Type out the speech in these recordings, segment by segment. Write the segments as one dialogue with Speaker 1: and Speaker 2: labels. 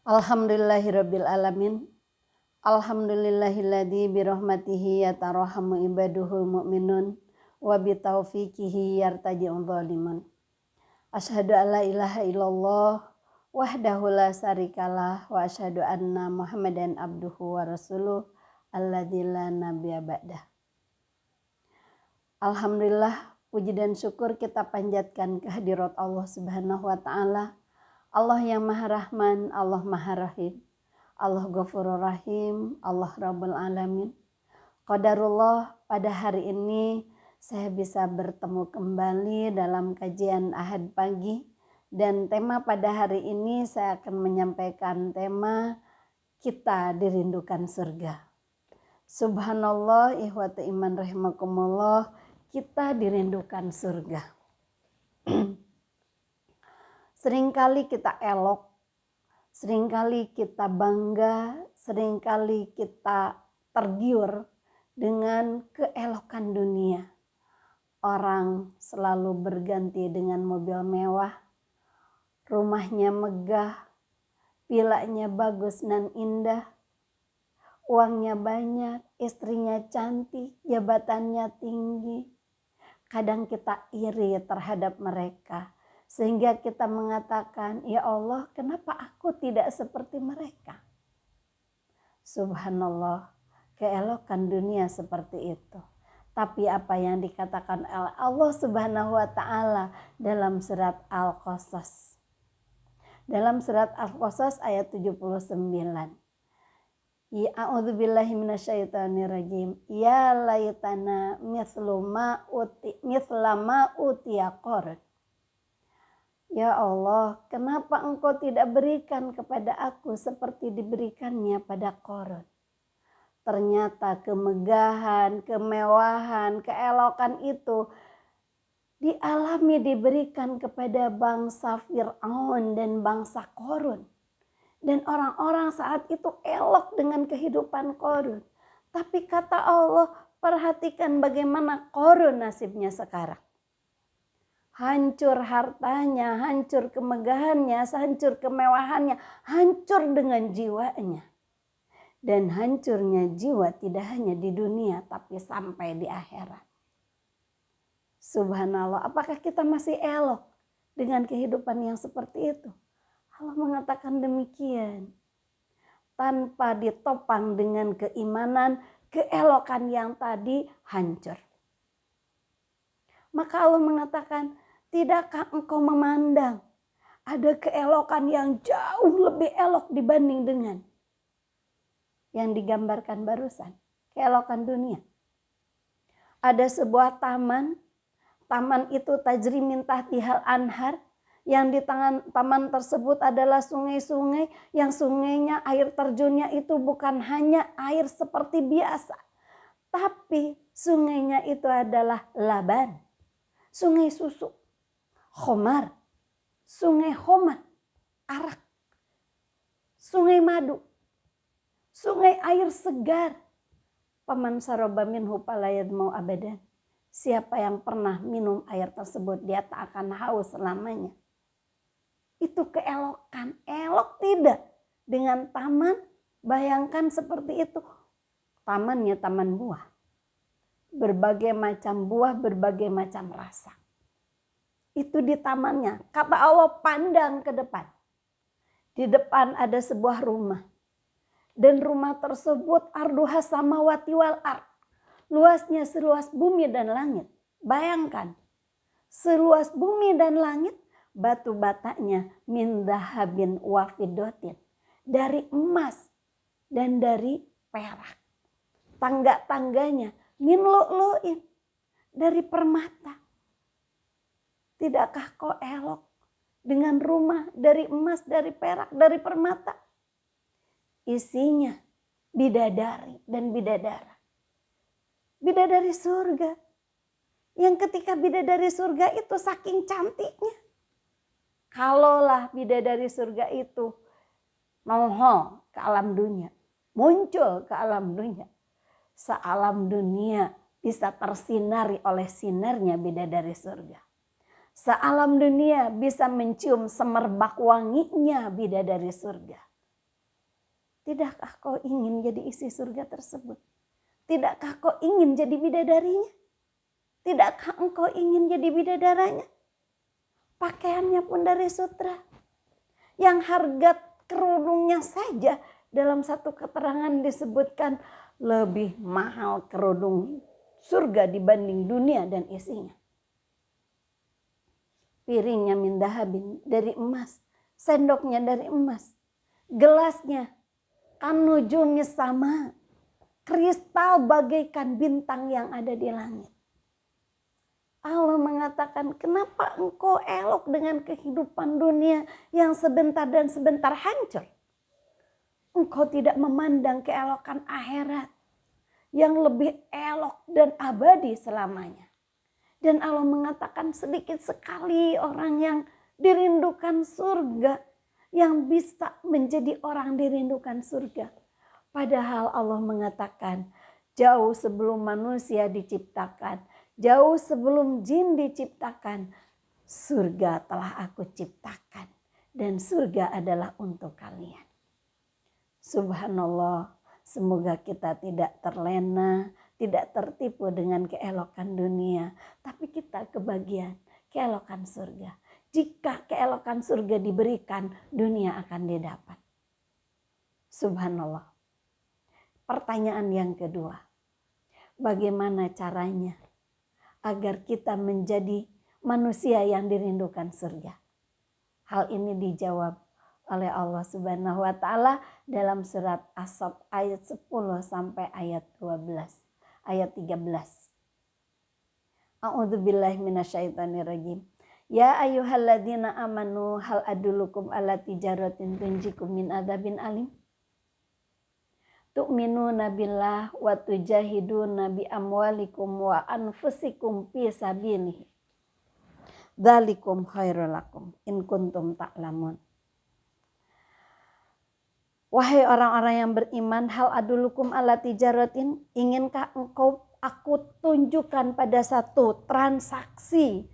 Speaker 1: Alhamdulillahirabbil alamin. Alhamdulillahilladzi birahmatihi yatarahamu ibaduhul mu'minun wa bitaufiqihi yartaji'un zalimun. Asyhadu an la ilaha illallah wahdahu la syarikalah wa asyhadu anna Muhammadan abduhu wa rasuluh alladzi la nabiyya ba'dah. Alhamdulillah, puji dan syukur kita panjatkan kehadirat Allah Subhanahu wa taala. Allah yang Maha Rahman, Allah Maha Rahim, Allah Ghafurur Rahim, Allah Rabbul Alamin. Qadarullah, pada hari ini saya bisa bertemu kembali dalam kajian Ahad pagi. Dan tema pada hari ini saya akan menyampaikan tema kita dirindukan surga. Subhanallah, ikhwati iman rahimakumullah, kita dirindukan surga. Seringkali kita elok, seringkali kita bangga, seringkali kita tergiur dengan keelokan dunia. Orang selalu berganti dengan mobil mewah, rumahnya megah, vilanya bagus dan indah, uangnya banyak, istrinya cantik, jabatannya tinggi. Kadang kita iri terhadap mereka. Sehingga kita mengatakan, ya Allah, kenapa aku tidak seperti mereka? Subhanallah, keelokan dunia seperti itu. Tapi apa yang dikatakan oleh Allah Subhanahu wa taala dalam surat Al-Qasas. Dalam surat Al-Qasas ayat 79. Ya a'udzubillahi minasyaitonirrajim. Ya laitana mithla ma utiya Qarun. Ya Allah, kenapa engkau tidak berikan kepada aku seperti diberikannya pada Qarun? Ternyata kemegahan, kemewahan, keelokan itu dialami, diberikan kepada bangsa Fir'aun dan bangsa Qarun. Dan orang-orang saat itu elok dengan kehidupan Qarun. Tapi kata Allah, perhatikan bagaimana Qarun nasibnya sekarang. Hancur hartanya, hancur kemegahannya, hancur kemewahannya, hancur dengan jiwanya. Dan hancurnya jiwa tidak hanya di dunia tapi sampai di akhirat. Subhanallah, apakah kita masih elok dengan kehidupan yang seperti itu? Allah mengatakan demikian. Tanpa ditopang dengan keimanan, keelokan yang tadi hancur. Maka Allah mengatakan, tidakkah engkau memandang ada keelokan yang jauh lebih elok dibanding dengan yang digambarkan barusan, keelokan dunia. Ada sebuah taman itu tajri min tahtihal anhar, yang di taman tersebut adalah sungai-sungai, yang sungainya air terjunnya itu bukan hanya air seperti biasa, tapi sungainya itu adalah laban, sungai susu, khomar, sungai khomat, arak, sungai madu, sungai air segar. Paman saroba minhu falayad mau abadan. Siapa yang pernah minum air tersebut, dia tak akan haus selamanya. Itu keelokan. Elok tidak dengan taman? Bayangkan seperti itu. Tamannya taman buah. Berbagai macam buah, berbagai macam rasa. Itu di tamannya. Kata Allah, pandang ke depan. Di depan ada sebuah rumah. Dan rumah tersebut arduha samawati wal ard. Luasnya seluas bumi dan langit. Bayangkan. Seluas bumi dan langit. Batu batanya min dhahabin wa fiddatin, dari emas dan dari perak. Tangga-tangganya min lu'lu'in, dari permata. Tidakkah kau elok dengan rumah dari emas, dari perak, dari permata? Isinya bidadari dan bidadara. Bidadari surga. Yang ketika bidadari surga itu saking cantiknya. Kalaulah bidadari surga itu nongol ke alam dunia, muncul ke alam dunia, sealam dunia bisa tersinari oleh sinarnya bidadari surga. Sealam dunia bisa mencium semerbak wanginya bidadari surga. Tidakkah kau ingin jadi isi surga tersebut? Tidakkah kau ingin jadi bidadarinya? Tidakkah engkau ingin jadi bidadaranya? Pakaiannya pun dari sutra. Yang harga kerudungnya saja dalam satu keterangan disebutkan lebih mahal kerudung surga dibanding dunia dan isinya. Piringnya min dahabin, dari emas. Sendoknya dari emas. Gelasnya kan nujumi sama. Kristal bagaikan bintang yang ada di langit. Allah mengatakan, kenapa engkau elok dengan kehidupan dunia yang sebentar dan sebentar hancur? Engkau tidak memandang keelokan akhirat yang lebih elok dan abadi selamanya. Dan Allah mengatakan sedikit sekali orang yang dirindukan surga, yang bisa menjadi orang dirindukan surga. Padahal Allah mengatakan jauh sebelum manusia diciptakan, jauh sebelum jin diciptakan, surga telah aku ciptakan. Dan surga adalah untuk kalian. Subhanallah, semoga kita tidak terlena, tidak tertipu dengan keelokan dunia, tapi kita kebagian keelokan surga. Jika keelokan surga diberikan, dunia akan didapat. Subhanallah. Pertanyaan yang kedua, bagaimana caranya agar kita menjadi manusia yang dirindukan surga? Hal ini dijawab oleh Allah Subhanahu wa taala dalam surat As-Saff ayat 10 sampai ayat 12. Ayat 13. A'udzubillahi minasyaitonirrajim. Ya ayyuhalladzina amanu hal adullukum ala tijaratin tunjikum min adzabin alim. Tu'minuna billah wa tujahiduna bi amwalikum wa anfusikum fi sabilihi. Dzalikum khairul lakum in kuntum ta'lamun. Wahai orang-orang yang beriman, hal adulukum ala tijaratin, inginkah engkau aku tunjukkan pada satu transaksi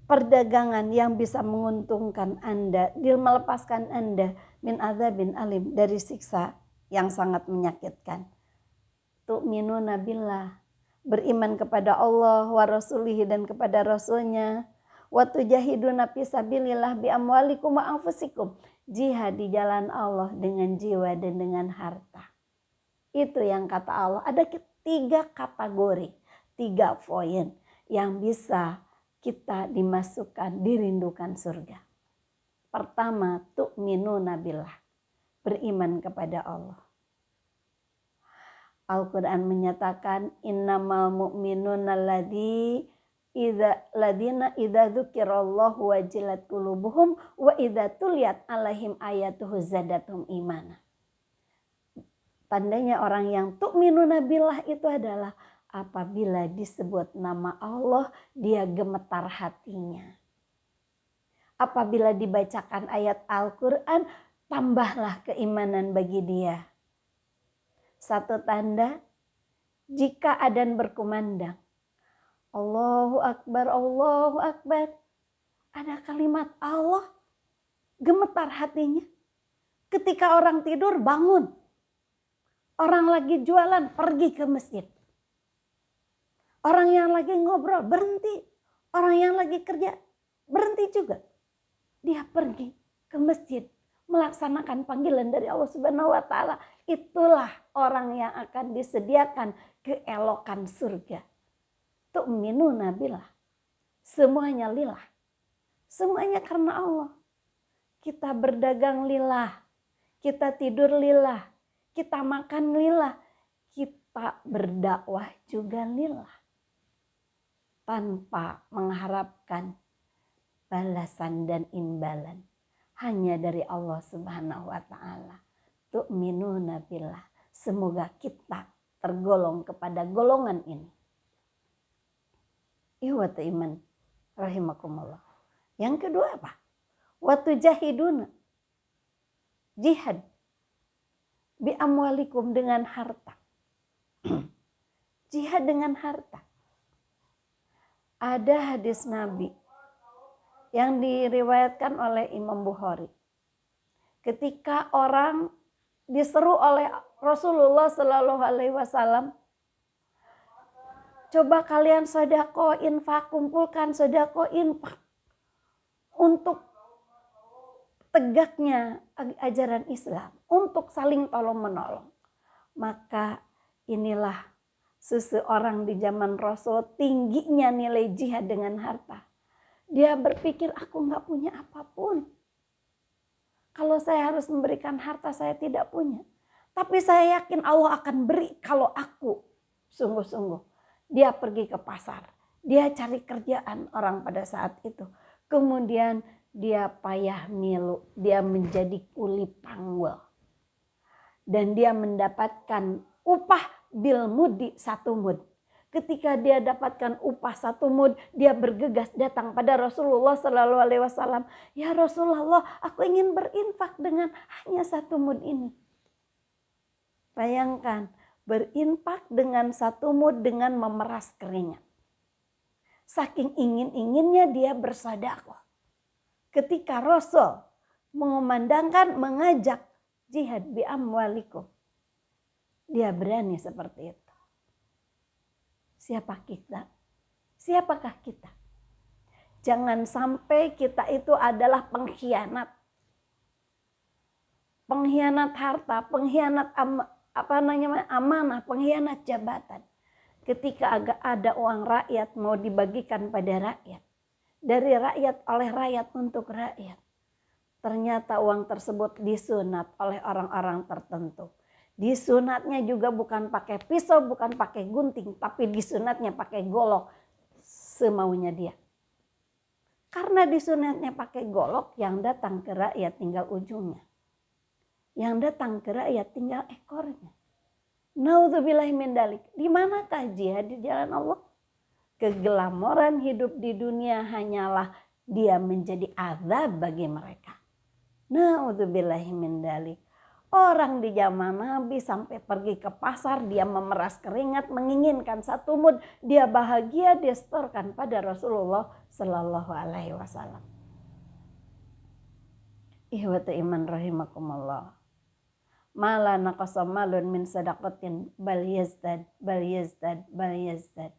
Speaker 1: perdagangan yang bisa menguntungkan Anda, melepaskan Anda min adzabin alim, dari siksa yang sangat menyakitkan. Tu'minuna billah, beriman kepada Allah wa rasulihi dan kepada rasulnya, wa tujahiduna fi sabilillah bi amwalikum wa anfusikum, jihad di jalan Allah dengan jiwa dan dengan harta. Itu yang kata Allah. Ada 3 kategori, 3 poin yang bisa kita dimasukkan, dirindukan surga. Pertama, tu'minuna billah, beriman kepada Allah. Al-Quran menyatakan innamal mu'minuna ladina idza dzukirallahu wajilat qulubuhum wa idza tuliyat alaihim ayatuhu zadatum imana. Tandanya orang yang tu'minuna billah itu adalah apabila disebut nama Allah dia gemetar hatinya. Apabila dibacakan ayat Al-Quran tambahlah keimanan bagi dia. Satu tanda jika adzan berkumandang, Allahu Akbar, Allahu Akbar, ada kalimat Allah, gemetar hatinya. Ketika orang tidur bangun, orang lagi jualan pergi ke masjid. Orang yang lagi ngobrol berhenti, orang yang lagi kerja berhenti juga. Dia pergi ke masjid melaksanakan panggilan dari Allah Subhanahu wa taala. Itulah orang yang akan disediakan keelokan surga. Tu'minuna billah. Semuanya lillah. Semuanya karena Allah. Kita berdagang lillah. Kita tidur lillah. Kita makan lillah. Kita berdakwah juga lillah. Tanpa mengharapkan balasan dan imbalan. Hanya dari Allah Subhanahu wa taala. Tu'minuna billah. Semoga kita tergolong kepada golongan ini. Ihwatu iman rahimakumullah. Yang kedua apa? Wa tujahiduna, jihad bi amwalikum, dengan harta. Jihad dengan harta. Ada hadis Nabi yang diriwayatkan oleh Imam Bukhari. Ketika orang diseru oleh Rasulullah Shallallahu Alaihi Wasallam, coba kalian sedekah infak, kumpulkan sedekah infak untuk tegaknya ajaran Islam, untuk saling tolong menolong. Maka inilah seseorang di zaman Rasul tingginya nilai jihad dengan harta. Dia berpikir, aku nggak punya apapun. Kalau saya harus memberikan harta, saya tidak punya. Tapi saya yakin Allah akan beri kalau aku sungguh-sungguh. Dia pergi ke pasar. Dia cari kerjaan orang pada saat itu. Kemudian dia payah milu. Dia menjadi kuli panggul. Dan dia mendapatkan upah bil mudi 1 mud. Ketika dia dapatkan upah 1 mud, dia bergegas datang pada Rasulullah Sallallahu Alaihi Wasallam. Ya Rasulullah, aku ingin berinfak dengan hanya 1 mud ini. Bayangkan, berinfak dengan 1 mud dengan memeras keringat. Saking ingin-inginnya dia bersedekah. Ketika Rasul mengumandangkan, mengajak jihad bi amwalikum, dia berani seperti itu. Siapa kita? Siapakah kita? Jangan sampai kita itu adalah pengkhianat. Pengkhianat harta, pengkhianat amanah, pengkhianat jabatan. Ketika ada uang rakyat mau dibagikan pada rakyat. Dari rakyat oleh rakyat untuk rakyat. Ternyata uang tersebut disunat oleh orang-orang tertentu. Disunatnya juga bukan pakai pisau, bukan pakai gunting, tapi disunatnya pakai golok semaunya dia. Karena disunatnya pakai golok, yang datang ke rakyat tinggal ujungnya. Yang datang ke rakyat tinggal ekornya. Naudzubillahi min dzalik. Di manakah jihad di jalan Allah? Keglamoran hidup di dunia hanyalah dia menjadi azab bagi mereka. Naudzubillahi min dzalik. Orang di zaman Nabi sampai pergi ke pasar, dia memeras keringat, menginginkan 1 mud, dia bahagia, dia setorkan pada Rasulullah Sallallahu Alaihi Wasallam. Ihwatu iman rahimakumullah. Mala naqasa malun min sadaqatin bal yazdad, bal yazdad, bal yazdad.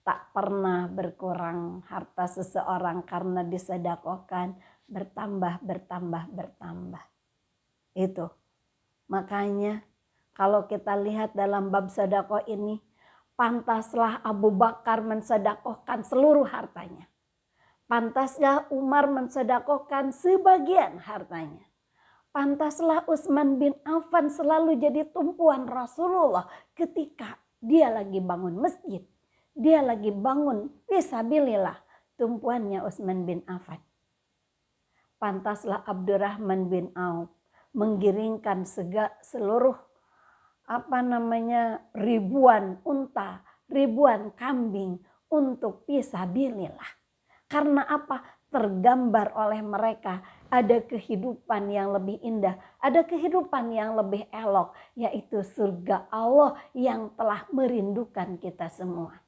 Speaker 1: Tak pernah berkurang harta seseorang karena disedekahkan, bertambah, bertambah, bertambah. Itu. Makanya kalau kita lihat dalam bab sedekah ini, pantaslah Abu Bakar mensedekahkan seluruh hartanya. Pantaslah Umar mensedekahkan sebagian hartanya. Pantaslah Utsman bin Affan selalu jadi tumpuan Rasulullah ketika dia lagi bangun masjid. Dia lagi bangun fisabilillah, tumpuannya Utsman bin Affan. Pantaslah Abdurrahman bin Auf menggiringkan seluruh ribuan unta, ribuan kambing untuk fisabilillah. Karena apa? Tergambar oleh mereka ada kehidupan yang lebih indah, ada kehidupan yang lebih elok, yaitu surga Allah yang telah merindukan kita semua.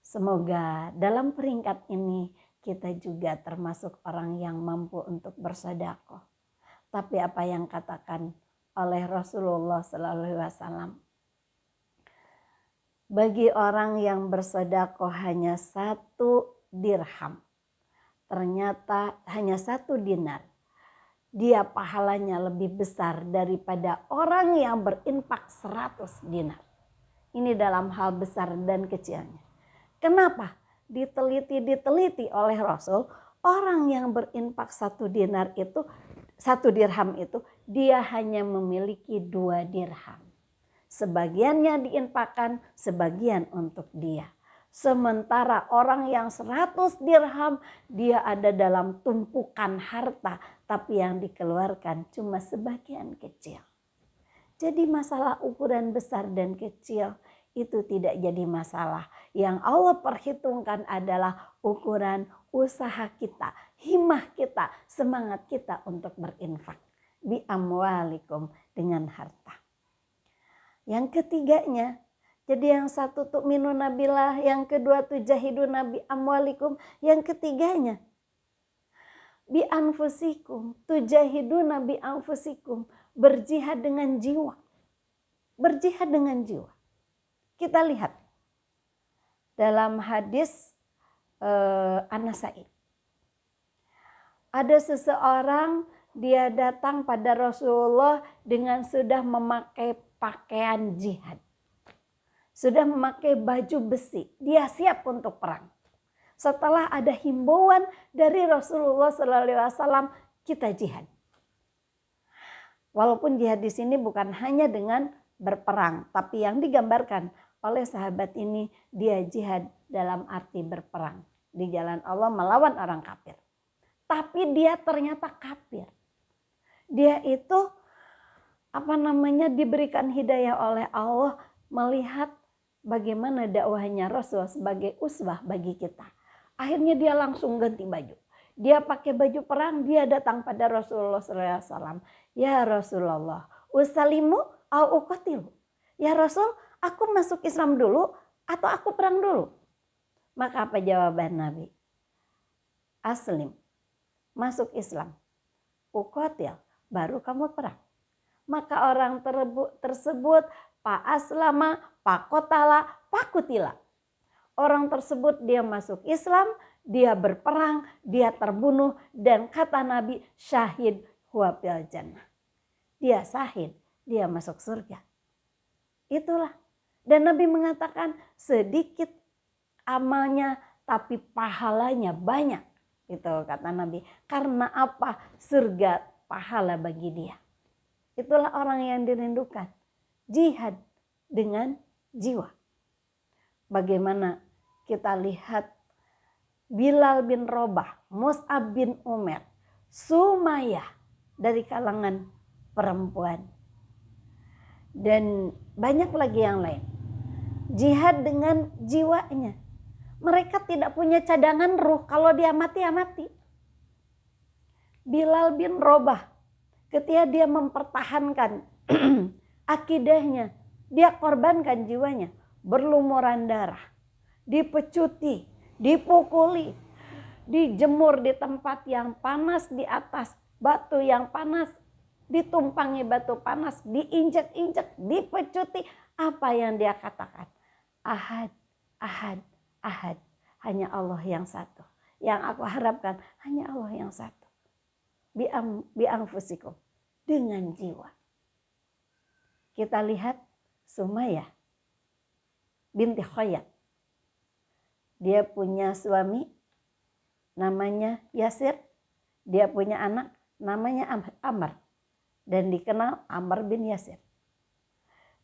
Speaker 1: Semoga dalam peringkat ini kita juga termasuk orang yang mampu untuk bersedekah. Tapi apa yang katakan oleh Rasulullah Sallallahu Alaihi Wasallam, bagi orang yang bersedekah hanya 1 dirham, ternyata hanya 1 dinar, dia pahalanya lebih besar daripada orang yang berinfak 100 dinar. Ini dalam hal besar dan kecilnya. Kenapa? Diteliti oleh Rasul, orang yang berinfak 1 dinar itu, 1 dirham itu, dia hanya memiliki 2 dirham. Sebagiannya diinfakkan, sebagian untuk dia. Sementara orang yang 100 dirham, dia ada dalam tumpukan harta, tapi yang dikeluarkan cuma sebagian kecil. Jadi masalah ukuran besar dan kecil itu tidak jadi masalah. Yang Allah perhitungkan adalah ukuran usaha kita, himmah kita, semangat kita untuk berinfak. Bi amwalikum, dengan harta. Yang ketiganya, jadi yang satu tu'minuna billah, yang kedua tujahiduna bi amwalikum, yang ketiganya bi anfusikum, tujahiduna bi anfusikum, berjihad dengan jiwa. Berjihad dengan jiwa. Kita lihat dalam hadis An-Nasa'i. Ada seseorang, dia datang pada Rasulullah dengan sudah memakai pakaian jihad. Sudah memakai baju besi, dia siap untuk perang. Setelah ada himbauan dari Rasulullah SAW, kita jihad. Walaupun jihad di sini bukan hanya dengan berperang, tapi yang digambarkan oleh sahabat ini, dia jihad dalam arti berperang di jalan Allah melawan orang kafir. Tapi dia ternyata kafir. Dia itu diberikan hidayah oleh Allah melihat bagaimana dakwahnya Rasul sebagai uswah bagi kita. Akhirnya dia langsung ganti baju. Dia pakai baju perang, dia datang pada Rasulullah SAW. Ya Rasulullah, usalimu au uqatilu. Ya Rasul, aku masuk Islam dulu atau aku perang dulu? Maka apa jawaban Nabi? Aslim, masuk Islam. Uqatil, baru kamu perang. Maka orang tersebut pa aslama, pa qotala, pa kutila. Orang tersebut dia masuk Islam, dia berperang, dia terbunuh, dan kata Nabi, syahid huwa fil jannah. Dia syahid, dia masuk surga. Itulah. Dan Nabi mengatakan sedikit amalnya tapi pahalanya banyak. Itu kata Nabi. Karena apa? Surga pahala bagi dia. Itulah orang yang dirindukan. Jihad dengan jiwa. Bagaimana kita lihat Bilal bin Rabah, Mus'ab bin Umair, Sumayyah dari kalangan perempuan. Dan banyak lagi yang lain. Jihad dengan jiwanya. Mereka tidak punya cadangan ruh, kalau dia mati ya mati. Bilal bin Rabah, ketika dia mempertahankan akidahnya, dia korbankan jiwanya, berlumuran darah, dipecuti, dipukuli, dijemur di tempat yang panas, di atas batu yang panas, ditumpangi batu panas, diinjak-injak, dipecuti. Apa yang dia katakan? Ahad, ahad, ahad. Hanya Allah yang satu. Yang aku harapkan hanya Allah yang satu. Bi anfusikum, dengan jiwa. Kita lihat Sumayyah binti Khayyat. Dia punya suami namanya Yasir. Dia punya anak namanya Amr. Dan dikenal Amr bin Yasir.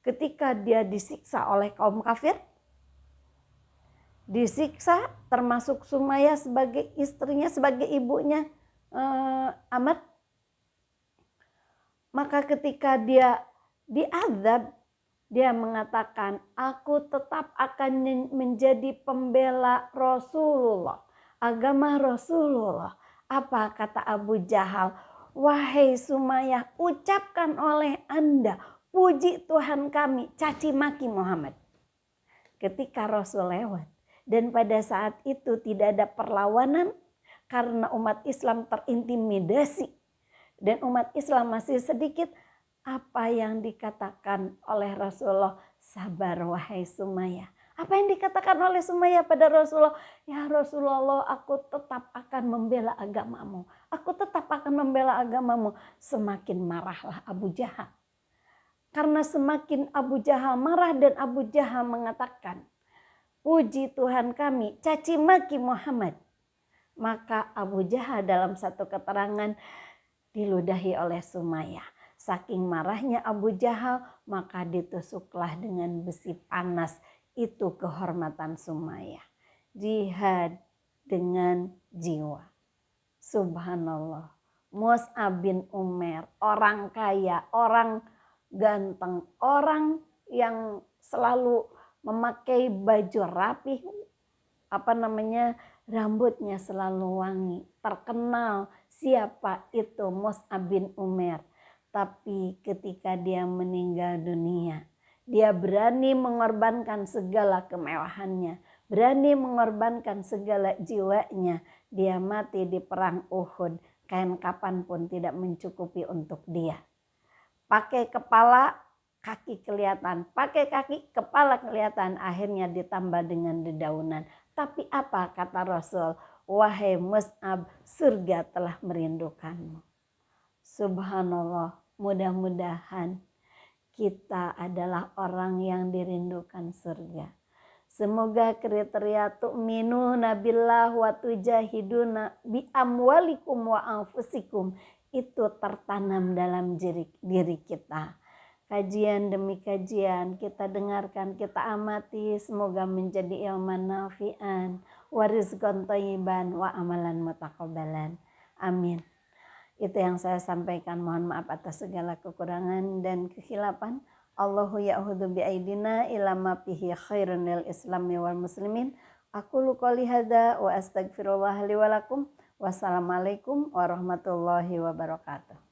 Speaker 1: Ketika dia disiksa oleh kaum kafir, disiksa termasuk Sumayyah sebagai istrinya, sebagai ibunya Amr. Maka ketika dia diazab, dia mengatakan, aku tetap akan menjadi pembela Rasulullah, agama Rasulullah. Apa kata Abu Jahal? Wahai Sumayyah, ucapkan oleh Anda, puji Tuhan kami, caci maki Muhammad. Ketika Rasul lewat, dan pada saat itu tidak ada perlawanan, karena umat Islam terintimidasi, dan umat Islam masih sedikit, apa yang dikatakan oleh Rasulullah? Sabar wahai Sumayyah. Apa yang dikatakan oleh Sumayyah pada Rasulullah? Ya Rasulullah, aku tetap akan membela agamamu. Aku tetap akan membela agamamu. Semakin marahlah Abu Jahal. Karena semakin Abu Jahal marah dan Abu Jahal mengatakan, puji Tuhan kami, caci maki Muhammad. Maka Abu Jahal dalam satu keterangan diludahi oleh Sumayyah. Saking marahnya Abu Jahal, maka ditusuklah dengan besi panas. Itu kehormatan Sumayyah. Jihad dengan jiwa. Subhanallah. Mus'ab bin Umair, orang kaya, orang ganteng, orang yang selalu memakai baju rapih, rambutnya selalu wangi. Terkenal siapa itu Mus'ab bin Umair. Tapi ketika dia meninggal dunia, dia berani mengorbankan segala kemewahannya, berani mengorbankan segala jiwanya. Dia mati di perang Uhud kain kapan pun tidak mencukupi untuk dia. Pakai kepala, kaki kelihatan. Pakai kaki, kepala kelihatan. Akhirnya ditambah dengan dedaunan. Tapi apa kata Rasul? Wahai Mus'ab, surga telah merindukanmu. Subhanallah, mudah-mudahan kita adalah orang yang dirindukan surga. Semoga kriteria tu'minuna billah wa tujahiduna bi amwalikum wa anfusikum itu tertanam dalam diri kita. Kajian demi kajian kita dengarkan, kita amati, semoga menjadi ilman nafi'an, wa rizqan thayyiban, wa amalan mutaqabbalan. Amin. Itu yang saya sampaikan. Mohon maaf atas segala kekurangan dan kekhilafan. Allahu ya'khudhu bi'aidina ila ma fihi khairun lil islami wal muslimin. Aqulu qouli hadza wa astaghfirullah li wa lakum. Wassalamualaikum warahmatullahi wabarakatuh.